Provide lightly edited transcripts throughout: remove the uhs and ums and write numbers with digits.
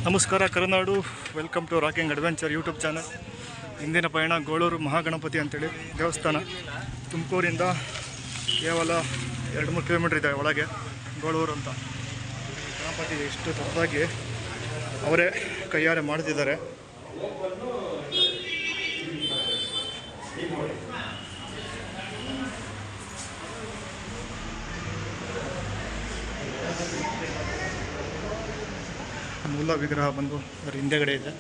ನಮಸ್ಕಾರ Karunadu, welcome to rocking adventure YouTube channel. ಇಂದಿನ ಪಯಣ ಗೋಳೂರು ಮಹಾಗಣಪತಿ ಅಂತೇಳಿ ದೇವಸ್ಥಾನ. ತುಮಕೂರಿಂದ ಕೇವಲ 2-3 ಕಿಲೋಮೀಟ್ರ್ ಇದೆ ಒಳಗೆ ಗೋಳೂರು ಅಂತ. ಗಣಪತಿ ಎಷ್ಟು ದೊಡ್ಡದಾಗಿ ಅವರೇ ಕೈಯಾರೆ ಮಾಡ್ತಿದ್ದಾರೆ. ಮೂಲ ವಿಗ್ರಹ ಬಂದು ಅದರ ಹಿಂದೆಗಡೆ ಇದೆ.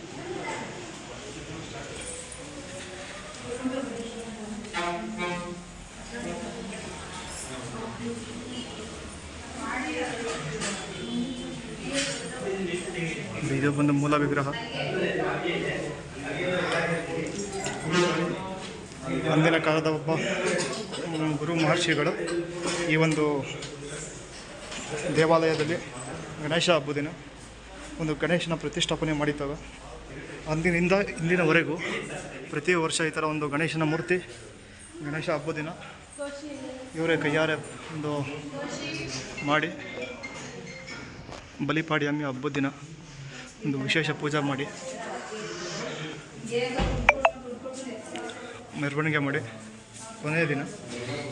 ಇದು ಬಂದು ಮೂಲ ವಿಗ್ರಹ. ಅಂದಿನ ಕಾಲದ ಒಬ್ಬ ಗುರು ಮಹರ್ಷಿಗಳು ಈ ಒಂದು ದೇವಾಲಯದಲ್ಲಿ ಗಣೇಶ ಹಬ್ಬದ ದಿನ ಒಂದು ಗಣೇಶನ ಪ್ರತಿಷ್ಠಾಪನೆ ಮಾಡಿದ್ದಾವೆ. ಅಂದಿನಿಂದ ಇಂದಿನವರೆಗೂ ಪ್ರತಿ ವರ್ಷ ಈ ಥರ ಒಂದು ಗಣೇಶನ ಮೂರ್ತಿ ಗಣೇಶ ಹಬ್ಬದ ದಿನ ಇವರೇ ಕೈಯಾರೆ ಒಂದು ಮಾಡಿ ಬಲಿಪಾಡ್ಯಮಿ ಹಬ್ಬದ ದಿನ ಒಂದು ವಿಶೇಷ ಪೂಜೆ ಮಾಡಿ ಮೆರವಣಿಗೆ ಮಾಡಿ ಕೊನೆಯ ದಿನ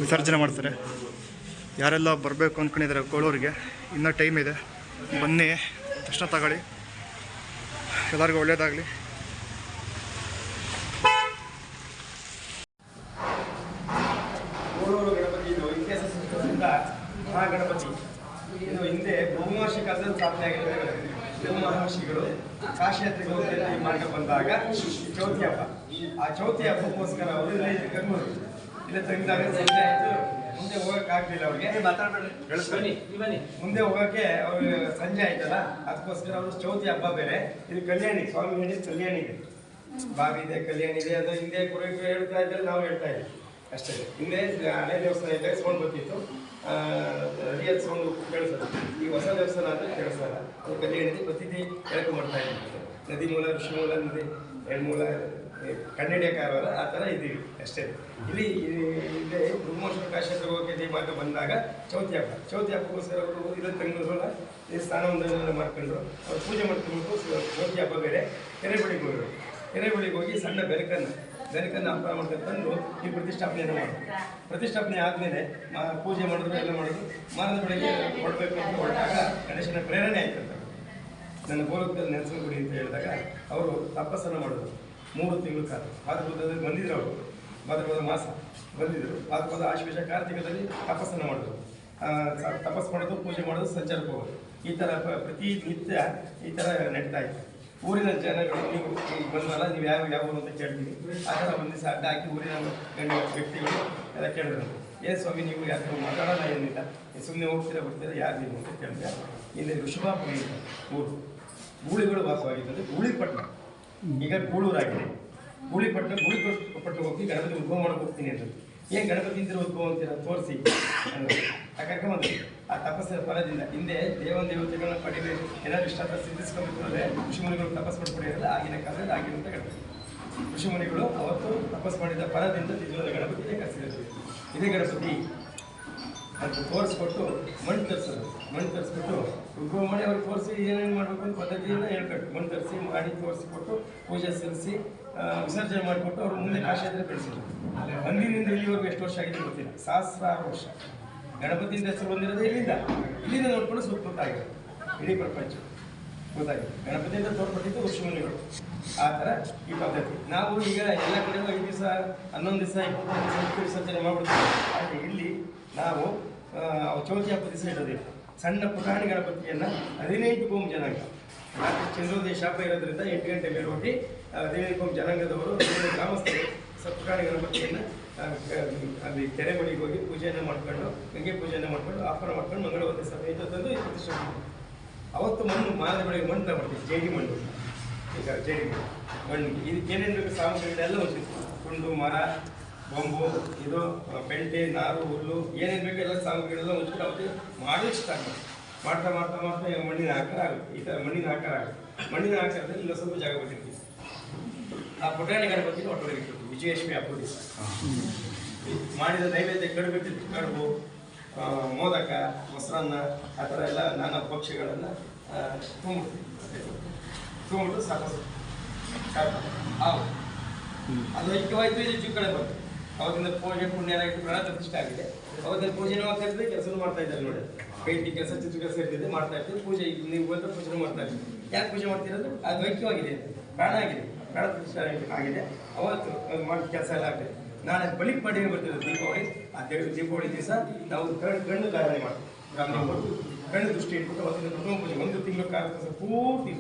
ವಿಸರ್ಜನೆ ಮಾಡ್ತಾರೆ. ಯಾರೆಲ್ಲ ಬರಬೇಕು ಅಂದ್ಕೊಂಡಿದ್ದಾರೆ ಗೋಳೂರಿಗೆ, ಇನ್ನೂ ಟೈಮ್ ಇದೆ, ಬನ್ನಿ, ದರ್ಶನ ತಗೊಳ್ಳಿ, ಎಲ್ಲರಿಗೂ ಒಳ್ಳೆಯದಾಗಲಿ. ಗೋಳೂರು ಗಣಪತಿ ಇದು ಇತಿಹಾಸ ಸಂಸ್ಕೃತಿಯಿಂದ ಮಹಾಗಣಪತಿ ಇದು ಹಿಂದೆ ಬಹುಮಹರ್ಷಿ ಕಾಲದಲ್ಲಿ ಸ್ಥಾಪನೆ ಆಗಿರ್ತದೆ. ಬಹುಮಹರ್ಷಿಗಳು ಕಾಶಿ ಯಾತ್ರೆಗೆ ಹೋಗಿ ಮಾರ್ಗ ಬಂದಾಗ ಚೌತಿ ಹಬ್ಬ, ಆ ಚೌತಿ ಹಬ್ಬಕ್ಕೋಸ್ಕರ ಅವರು ಇಲ್ಲೇ ತಂಗಿದಾಗ ಸಂಜೆ ಆಯಿತು. ಮುಂದೆ ಹೋಗೋಕ್ಕಾಗಲಿಲ್ಲ ಅವ್ರಿಗೆ, ಮುಂದೆ ಹೋಗೋಕ್ಕೆ ಅವ್ರಿಗೆ ಸಂಜೆ ಆಯ್ತಲ್ಲ, ಅದಕ್ಕೋಸ್ಕರ ಅವರು ಚೌತಿ ಹಬ್ಬ ಬೇರೆ. ಇದು ಕಲ್ಯಾಣಿ, ಸ್ವಾಮಿ ಹೇಳಿದ ಕಲ್ಯಾಣಿ ಇದೆ, ಬಾವಿ ಇದೆ, ಕಲ್ಯಾಣಿ ಇದೆ. ಅದು ಹಿಂದೆ ಪುರೋಹಿತರು ಹೇಳ್ತಾ ಇದ್ದಾರೆ, ನಾವು ಹೇಳ್ತಾ ಇದ್ದೀವಿ ಅಷ್ಟೇ. ಹಿಂದೆ ಹಳೆ ದೇವಸ್ಥಾನ ಇದ್ದಾಗ ಸೌಂಡ್ ಬರ್ತಿತ್ತು, ರಿಯಲ್ ಸೌಂಡ್ ಕೇಳಿಸೋದು. ಈ ಹೊಸ ದೇವಸ್ಥಾನ ಆದರೆ ಕೇಳಿಸಲ್ಲ. ಅದು ಕಲ್ಯಾಣಿದೆ, ಪ್ರತಿದಿ ಹೇಳ್ಕೊ ಮಾಡ್ತಾ ಇದ್ದೀವಿ. ನದಿ ಮೂಲ, ಋಷಿ ಮೂಲ, ನದಿ ಹೆಣ್ಮೂಲ ಕನ್ನಡಿಯಕ್ಕಾಗಲ್ಲ, ಆ ಥರ ಇದ್ದೀವಿ ಅಷ್ಟೇ. ಇಲ್ಲಿ ಇಲ್ಲೇ ಬ್ರಹ್ಮೋತ್ಸವ ಕಾಶಿ ಹೋಗೋಕ್ಕೆ ಮಾರ್ಗ ಬಂದಾಗ ಚೌತಿ ಹಬ್ಬ, ಚೌತಿ ಹಬ್ಬಕ್ಕೋಸ್ಕರ ಅವರು ಇಲ್ಲ ತಂಗಿರೋಲ್ಲ, ಸ್ನಾನವನ್ನೆಲ್ಲ ಮಾಡ್ಕೊಂಡ್ರು. ಅವ್ರು ಪೂಜೆ ಮಾಡ್ಕೊಂಡು ಚೌತಿ ಹಬ್ಬ ಬೇರೆ. ಕೆರೆಬಳಿಗೆ ಹೋಗಿರು, ಕೆರೆಬಳಿಗೆ ಹೋಗಿ ಸಣ್ಣ ಬೆರಕನ್ನು ಹಬ್ಬ ಮಾಡ್ಕೊಂಡು ಈ ಪ್ರತಿಷ್ಠಾಪನೆಯನ್ನು ಮಾಡೋದು. ಪ್ರತಿಷ್ಠಾಪನೆ ಆದಮೇಲೆ ಪೂಜೆ ಮಾಡಿದ್ರು, ಎಲ್ಲ ಮಾಡೋದು. ಮಾರದ ಬೆಳಗ್ಗೆ ಹೊರಡಬೇಕು ಅಂತ ಹೊರಟಾಗ ಗಣೇಶನ ಪ್ರೇರಣೆ ಆಯ್ತಂತ. ನನ್ನ ಗೋಲಕದಲ್ಲಿ ನೆನೆಸ್ಕೊಡಿ ಅಂತ ಹೇಳಿದಾಗ ಅವರು ತಪಸ್ಸನ್ನು ಮಾಡಿದ್ರು 3 ತಿಂಗಳ ಕಾಲ. ಭಾದ್ರಪದದಲ್ಲಿ ಬಂದಿದ್ರು, ಅವರು ಭಾದ್ರಪದ ಮಾಸ ಬಂದಿದ್ದರು. ಭಾದ್ರಪದ ಆಶ್ವೇಷ ಕಾರ್ತಿಕದಲ್ಲಿ ತಪಸ್ಸನ್ನು ಮಾಡಿದ್ರು. ತಪಸ್ಸು ಮಾಡೋದು, ಪೂಜೆ ಮಾಡೋದು, ಸಂಚಾರಕ್ಕೆ ಹೋಗೋದು, ಈ ಥರ ಪ್ರತಿ ನಿತ್ಯ ಈ ಥರ ನಡೀತಾ ಇತ್ತು. ಊರಿನ ಜನಗಳು ನೀವು ಬಂದಲ್ಲ, ನೀವು ಯಾವ ಊರು ಅಂತ ಕೇಳ್ತೀವಿ. ಆ ಥರ ಒಂದು ದಿವಸ ಅಡ್ಡ ಹಾಕಿ ಊರಿನ ವ್ಯಕ್ತಿಗಳು ಎಲ್ಲ ಕೇಳಿದ್ರು, ಏನು ಸ್ವಾಮಿ ನೀವು ಯಾರು ಮಾತಾಡೋಲ್ಲ, ಏನಿಲ್ಲ, ಸುಮ್ಮನೆ ಹೋಗ್ತೀರಾ ಬರ್ತೀರಾ, ಯಾರು ನೀವು ಅಂತ ಕೇಳಿದ್ರೆ, ಇಲ್ಲಿ ಋಷಭಾಪುರಿ ಅಂತ ಊರು, ಗೂಳಿಗಳು ವಾಸವಾಗಿದ್ದಂತೆ ಗೂಳಿಪಟ್ಟಣ, ಈಗ ಗೂಳೂರಾಗಿದೆ. ಗೂಳಿಪಟ್ಟಣ ಹೋಗಿ ಗಣಪತಿ ಉದ್ಭವ ಮಾಡಕ್ಕೆ ಹೋಗ್ತೀನಿ ಅಂತ. ಏನು ಗಣಪತಿ ಇಂದಿರೋ ಉದ್ಭವ ಅಂತೀರ ತೋರಿಸಿ ಆ ಕರ್ಕೊಂಬಂದು ಆ ತಪಸ್ಸಿನ ಫಲದಿಂದ ಹಿಂದೆ ದೇವತೆಗಳನ್ನ ಪಡಿಬೇಕು, ಏನಾದ್ರು ಇಷ್ಟ ಸಿದ್ಧಿಸ್ಕೊಬೇಕು ಅಂದರೆ ಋಷಿಮುನಿಗಳು ತಪಸ್ ಮಾಡ್ಕೊಂಡಿರಲ್ಲ. ಆಗಿನ ಕಾಲದಲ್ಲಿ ಆಗಿರುವಂಥ ಗಣಪತಿ ಋಷಿಮುನಿಗಳು ಅವತ್ತು ತಪಸ್ ಮಾಡಿದ ಫಲದಿಂದ ನಿಜವಾದ ಗಣಪತಿಯೇ ಕರೆಸಿದ್ರು. ಇದೇ ಗಣಪತಿ ಅದು ತೋರಿಸ್ಕೊಟ್ಟು ಮಣ್ಣು ತರಿಸ್ಬಿಟ್ಟು ಉದ್ಭವ ಮಾಡಿ ಅವ್ರಿಗೆ ತೋರಿಸಿ ಏನೇನು ಮಾಡಬೇಕು ಅಂತ ಪದ್ಧತಿಯನ್ನು ಹೇಳ್ಕೊಟ್ಟು ಮಣ್ಣು ತರಿಸಿ ಮಾಡಿ ತೋರಿಸಿಕೊಟ್ಟು ಪೂಜೆ ಸಲ್ಲಿಸಿ ವಿಸರ್ಜನೆ ಮಾಡಿಕೊಟ್ಟು ಅವ್ರು ಮುಂದೆ ಕಾಶಿ ಯಾತ್ರೆ ಬೆಳೆಸಿದ್ರು. ಅಂದಿನಿಂದ ಇಲ್ಲಿವರೆಗೂ ಎಷ್ಟು ವರ್ಷ ಆಗಿದೆ ಗೊತ್ತಿಲ್ಲ, ಸಹಸ್ರಾರು ವರ್ಷ. ಗಣಪತಿಯಿಂದ ಹೆಸರು ಬಂದಿರೋದು ಇಲ್ಲಿಂದ ನೋಡ್ಕೊಂಡು ಸುತ್ತಮುತ್ತಾಗಿದೆ ಇಡೀ ಪ್ರಪಂಚ ಗೊತ್ತಾಗಿದೆ. ಗಣಪತಿಯಿಂದ ತೋರ್ಪಟ್ಟಿದ್ದು ಋಷಿಮುನಿಗಳು. ಆ ಥರ ಈ ಪದ್ಧತಿ. ನಾವು ಈಗ ಎಲ್ಲ ಕಡೆ 5 ದಿವಸ, 11 ದಿವಸ, 21 ದಿವಸ ವಿಸರ್ಜನೆ ಮಾಡ್ಬಿಡ್ತೀವಿ. ಆದರೆ ಇಲ್ಲಿ ನಾವು ಚೌತಿ ಹಬ್ಬದ ದಿವಸ ಇಡೋದಿಲ್ಲ. ಸಣ್ಣ ಪುಟಾಣಿ ಗಣಪತಿಯನ್ನು 15 ಕೋಮ್ ಜನಾಂಗ, ರಾತ್ರಿ ಚಂದ್ರೋದಯ ಶಾಪ ಇರೋದ್ರಿಂದ 8 ಗಂಟೆ ಮೇಲೆ ಹೋಗಿ 15 ಕೋಮ್ ಜನಾಂಗದವರು, ಗ್ರಾಮಸ್ಥರು ಪುಟಾಣಿ ಗಣಪತಿಯನ್ನು ಅಲ್ಲಿ ಕೆರೆ ಬಳಿಗೆ ಹೋಗಿ ಪೂಜೆಯನ್ನು ಮಾಡ್ಕೊಂಡು, ಗಂಗೆ ಪೂಜೆಯನ್ನು ಮಾಡ್ಕೊಂಡು, ಆಹ್ವಾನ ಮಾಡ್ಕೊಂಡು ಮಂಗಳವಾರ ಸಮೇತ ತಂದು ಪ್ರತಿಷ್ಠಾಪನೆ. ಅವತ್ತು ಮಾರದ ಬೆಳಗ್ಗೆ ಮಣ್ಣು ತಗೊಳ್ತೀವಿ, ಜೇಡಿ ಮಣ್ಣು. ಈಗ ಜೇಡಿ ಮಣ್ಣಿಗೆ ಇದಕ್ಕೆ ಏನೇನು ಬೇಕು ಸಾಮಗ್ರಿಗಳೆಲ್ಲ ಹೊಂದಿತ್ತು. ತುಂಡು, ಮರ, ಬೊಂಬು, ಇದು ಪೆಂಟೆ, ನಾರು, ಹುಲ್ಲು, ಏನೇನು ಬೇಕು ಎಲ್ಲ ಸಾಮಗ್ರಿಗಳೆಲ್ಲ ಹೊಂದ್ಬಿಟ್ಟು ಅವತ್ತು ಮಾಡಲಿಕ್ಕೆ ಸ್ಟಾರ್ಟ್ ಮಾಡ್ತಾ ಮಣ್ಣಿನ ಆಕಾರ ಆಗುತ್ತೆ. ಈ ಥರ ಮಣ್ಣಿನ ಆಕಾರ ಆಗುತ್ತೆ. ಮಣ್ಣಿನ ಆಕಾರದಲ್ಲಿ ಇಲ್ಲ ಸ್ವಲ್ಪ ಜಾಗ ಬಿಟ್ಟಿರ್ತೀವಿ. ಆ ಪುಟಾಣಿ ಗಣಪತಿನ ಒಟ್ಟೊಳಗೆ ಇಟ್ಟಿರ್ತೀವಿ. ವಿಜಯೇಶ್ವರಿ ಹಬ್ಬದ ದಿವಸ ಮಾಡಿದ ನೈವೇದ್ಯ ಕಡುಬಿಟ್ಟಿರ್ತೀವಿ. ಕಡುಬು, ಮೋದಕ, ಮೊಸರನ್ನ ಆ ಥರ ಎಲ್ಲ ನಾನಾ ಭಕ್ಷ್ಯಗಳನ್ನು ತುಂಬಿಟ್ಟು ಸಾಕು ಅದು ಐಕ್ಯವಾಯಿತು. ಇದು ಹೆಚ್ಚು ಕಡೆ ಬಂತು. ಅವತ್ತಿನ ಪೂಜೆ ಪುಣ್ಯ ಪ್ರಾಣ ಪ್ರತಿಷ್ಠೆ ಆಗಿದೆ. ಅವತ್ತಿನ ಪೂಜೆನೂ ಆಗ್ತಾ ಇರ್ತದೆ, ಕೆಲಸನೂ ಮಾಡ್ತಾ ಇದ್ದಾರೆ ನೋಡಿ. ಪೇಂಟಿ ಕೆಲಸ, ಚಿತ್ರ ಕೆಲಸ ಇರ್ತದೆ, ಮಾಡ್ತಾ ಇರ್ತೀವಿ. ಪೂಜೆ ನೀವು ಬಂದ್ರೆ ಪೂಜೆ ಮಾಡ್ತಾ ಇರ್ತೀವಿ. ಯಾಕೆ ಪೂಜೆ ಮಾಡ್ತಿರೋದು? ಅದು ಐಕ್ಯವಾಗಿದೆ, ಪ್ರಾಣ ಆಗಿದೆ, ಪ್ರಾಣ ಪ್ರತಿಷ್ಠೆ ಆಗಿದೆ. ಅವತ್ತು ಮಾಡಿ ಕೆಲಸ ಎಲ್ಲ ಆಗಿದೆ. ನಾಳೆ ಬಲಿ ಪಾಡ್ಯಮಿ ಬರ್ತಿರೋದು ದೀಪಾವಳಿ. ಆ ದೀಪಾವಳಿ ದಿವಸ ನಾವು ಕಣ್ಣು ಧಾರಣೆ ಮಾಡ್ತೀವಿ. ಕಣ್ಣು ದೃಷ್ಟಿ ಇಟ್ಬಿಟ್ಟು ಅವತ್ತಿನ ಪ್ರಥಮ ಪೂಜೆ 1 ತಿಂಗಳು ಕಾರ್ಯಕ್ರಮ ಪೂರ್ತಿ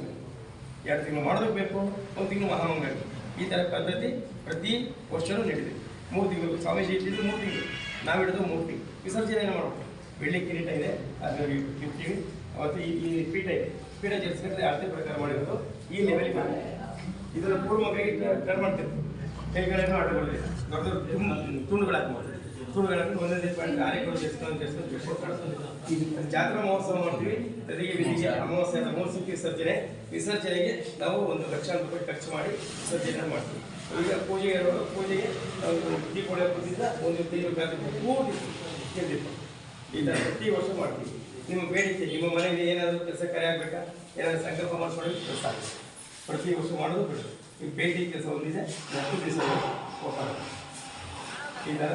2 ತಿಂಗಳು ಮಾಡೋದಕ್ಕೆ ಬೇಕು, 1 ತಿಂಗಳು ಮಹಾಮಂಗಳ. ಈ ಥರ ಪದ್ಧತಿ ಪ್ರತಿ ವರ್ಷವೂ ನಡೀತಿದೆ. 3 ತಿಂಗಳು ಸ್ವಾಮೀಜಿ ಇಟ್ಟಿದ್ದು 3 ತಿಂಗಳು, ನಾವು ಹಿಡಿದು 3 ತಿಂಗಳು ವಿಸರ್ಜನೆಯನ್ನು ಮಾಡ್ತೀವಿ. ಬೆಳ್ಳಿ ಕಿರೀಟ ಇದೆ, ಅದನ್ನು ಇರ್ತೀವಿ. ಅವತ್ತು ಈ ಪೀಠ ಇದೆ, ಪೀಠ ಜರಿಸ್ಕೊಂಡ್ರೆ ಅಳತೆ ಪ್ರಕಾರ ಮಾಡಿರೋದು ಈ ಲೆವೆಲಿಗೆ ಬರುತ್ತೆ. ಇದರ ಪೂರ್ವ ಕೈಗೆ ಟರ್ನ್ ಮಾಡ್ತಿರ್ತೀವಿ. ಕೈಗಳನ್ನು ಆಟಗಳಿದೆ, ದೊಡ್ಡ ದೊಡ್ಡ ತುಂಡುಗಳು ಹಾಕ್ಬೋದು. ತುಂಡುಗಳು ಹಾಕಿ ಒಂದೊಂದೇ ಪಾಯಿಂಟ್ ಆರೆಗಳು ಜಾತ್ರಾ ಮಹೋತ್ಸವ ಮಾಡ್ತೀವಿ. ತೆರಿಗೆ ವಿಧಿಗೆ ಅಮಾವಾಸ್ಯೆ ಅಮಾವಾಸ್ಯಕ್ಕೆ ವಿಸರ್ಜನೆಗೆ ನಾವು 1 ಲಕ್ಷಾಂತರ ರೂಪಾಯಿ ಖರ್ಚು ಮಾಡಿ ವಿಸರ್ಜನೆ ಮಾಡ್ತೀವಿ. ಈಗ ಪೂಜೆಗೆ ದೀಪಾವಳಿ ಹಬ್ಬದಿಂದ 1 ತಿಂಗಳು ಪೂರ್ತಿ ದೀಪ ಈ ಥರ ಪ್ರತಿ ವರ್ಷ ಮಾಡ್ತೀವಿ. ನಿಮ್ಮ ಬೇಡಿಕೆ, ನಿಮ್ಮ ಮನೆಯಲ್ಲಿ ಏನಾದರೂ ಕೆಲಸ ಕಾರ್ಯ ಆಗಬೇಕಾ, ಏನಾದರೂ ಸಂಕಲ್ಪ ಮಾಡ್ಕೊಳ್ಳಿ, ಕೆಲಸ ಆಗುತ್ತೆ. ಪ್ರತಿ ವರ್ಷ ಮಾಡೋದು ಬಿಡೋದು. ನಿಮ್ಮ ಬೇಡಿಕೆ ಕೆಲಸ ಒಂದಿದೆ, 10 ದಿವಸ ಈ ಥರ